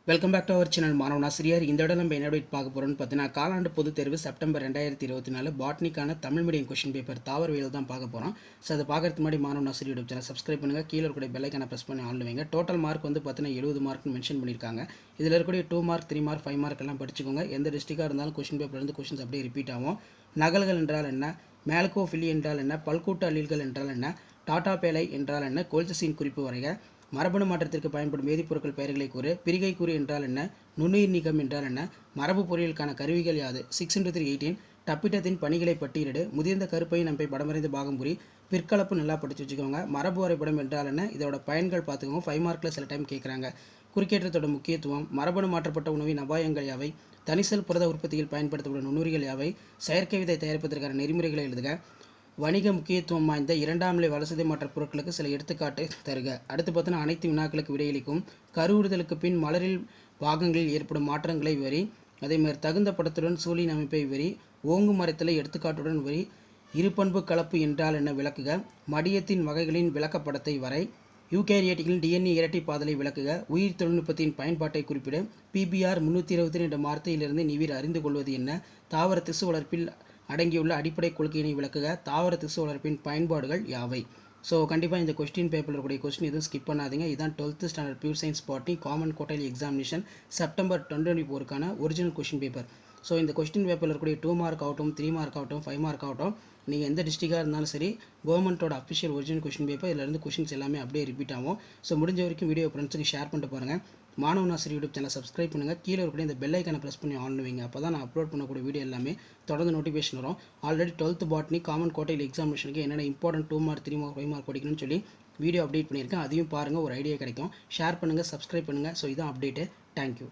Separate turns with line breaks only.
Welcome back to our channel மாணவன் ஆசிரியர். இந்த இடம் நம்ம என்ன அப்டேட் பார்க்க போகிறோம்னு பார்த்தீங்கன்னா, காலாண்டு பொதுத் தேர்வு செப்டம்பர் 2024 பாட்னிக்கான தமிழ் மீடியம் கொஸ்டின் பேப்பர் தாவரவியல் தான் பார்க்க போகிறோம். ஸோ அதை பார்க்கறதுக்கு முன்னாடி மாணவன் ஆசிரியர் யூடியூப் சேனல் சப்ஸ்கிரைப் பண்ணுங்கள். கீழே இருக்கக்கூடிய பெல் ஐக்கானை ப்ரெஸ் பண்ணி ஆன் வைங்க. டோட்டல் மார்க் வந்து பார்த்தீங்கன்னா 70 மார்க்னு மென்ஷன் பண்ணியிருக்காங்க. இதில் இருக்கக்கூடிய 2 மார்க் 3 மார்க் 5 மார்க் எல்லாம் படிச்சுக்கோங்க. எந்த டிஸ்ட்ரிக்டாக இருந்தாலும் கொஸ்டின் பேப்பர்லேருந்து கொஸ்டின்ஸ் அப்படியே ரிப்பீட் ஆகும். நகல்கள் என்றால் என்ன, மேல்கோஃபிலி என்றால் என்ன, பல்கூட்ட அலீல்கள் என்றால் என்ன, டாடா பேலை என்றால் என்ன, கோல்சஸின் குறிப்பு வரைக, மரபணு மாற்றத்திற்கு பயன்படும் வேதிப்பொருட்கள் பெயர்களை கூறு, பிரிகை கூறு என்றால் என்ன, நுண்ணுயிர் நீக்கம் என்றால் என்ன, மரபு பொறியியலுக்கான கருவிகள் யாது, 6x3 18, டப்பிட்டத்தின் பணிகளை பட்டியலிடு, முதிர்ந்த கருப்பையின் அமைப்பை படமறிந்து பாகம் புரி, பிற்கலப்பு நல்லா படித்து வச்சுக்கோங்க. மரபு வரைபடம் என்றால் என்ன, இதோட பயன்கள் பார்த்துக்கோங்க. 5 மார்க்கில் சில டைம் கேட்குறாங்க. குறுக்கேற்றத்தோட முக்கியத்துவம், மரபணு மாற்றப்பட்ட உணவின் அபாயங்கள் யாவை, தனிசெல் புரத உற்பத்தியில் பயன்படுத்தப்படும் நுண்ணுயிர்கள் யாவை, செயற்கை விதை தயாரிப்பதற்கான நெறிமுறைகளை எழுதுக, வணிக முக்கியத்துவம் வாய்ந்த 2ஆம் நிலை வளர்சிதை மாற்ற பொருட்களுக்கு சில எடுத்துக்காட்டு தருக. அடுத்து பார்த்தோன்னா அனைத்து வினாக்களுக்கு விடையளிக்கும். கருவுறுதலுக்கு பின் மலரில் பாகங்களில் ஏற்படும் மாற்றங்களை விவரி. அதேமாதிரி தகுந்த படத்துடன் சூழின் அமைப்பை விவரி. ஓங்கு மரத்தலை எடுத்துக்காட்டுடன் விவரி. இருபண்பு கலப்பு என்றால் என்ன விளக்குக. மடியத்தின் வகைகளின் விளக்கப்படத்தை வரை. யூகேரியாட்டிகளின் டிஎன்ஏ இரட்டை பாதலை விளக்குக. உயிர் தொழில்நுட்பத்தின் பயன்பாட்டை குறிப்பிட. பிபிஆர் 322 என்ற வார்த்தையிலிருந்து நீவிர் அறிந்து கொள்வது என்ன. தாவர திசு வளர்ப்பில் அடங்கியுள்ள அடிப்படை கொள்கையினை விளக்குக. தாவர திசு வளர்ப்பின் பயன்பாடுகள் யாவை. ஸோ கண்டிப்பாக இந்த கொஸ்டின் பேப்பரில் இருக்கக்கூடிய கொஸ்டின் எதுவும் ஸ்கிப் பண்ணாதீங்க. இதுதான் 12th standard pure science botany common quarterly examination September 2024 original question paper. So இந்த கொஸ்டின் பேப்பரில் இருக்கக்கூடிய 2 மார்க் ஆகட்டும், 3 மார்க் ஆகட்டும், 5 மார்க் ஆகட்டும், நீங்கள் எந்த டிஸ்ட்ரிக்டாக இருந்தாலும் சரி, கவர்மெண்ட்டோட அஃபிஷியல் ஒரிஜினல் கொஸ்டின் பேப்பர் இதிலிருந்து கொஸ்டின்ஸ் எல்லாமே அப்படியே ரிப்பீட் ஆகும். ஸோ முடிஞ்ச வரைக்கும் வீடியோ ஃப்ரெண்ட்ஸுக்கு ஷேர் பண்ணிட்டு பாருங்கள். மாணவன் ஆசிரியர் யூடியூப் சேனல் சப்ஸ்கிரைப் பண்ணுங்கள். கீழே இருக்கக்கூடிய இந்த பெல் ஐக்கானை ப்ரெஸ் பண்ணி ஆன் வைங்க. அப்போ தான் நான் அப்லோட் பண்ணக்கூடிய வீடியோ எல்லாமே தொடர்ந்து நோட்டிஃபிகேஷன் வரும். Already 12th botany common quarterly எக்ஸாமினேஷனுக்கு என்னென்ன இம்பார்ட்டன்ட் 2 மார்க் 3 மார்க் 5 மார்க் படிக்கணும்னு சொல்லி வீடியோ அப்டேட் பண்ணியிருக்கேன். அதையும் பாருங்கள், ஒரு ஐடியா கிடைக்கும். ஷேர் பண்ணுங்கள், சப்ஸ்கிரைப் பண்ணுங்கள். ஸோ இதான் அப்டேட்டு. தேங்க்யூ.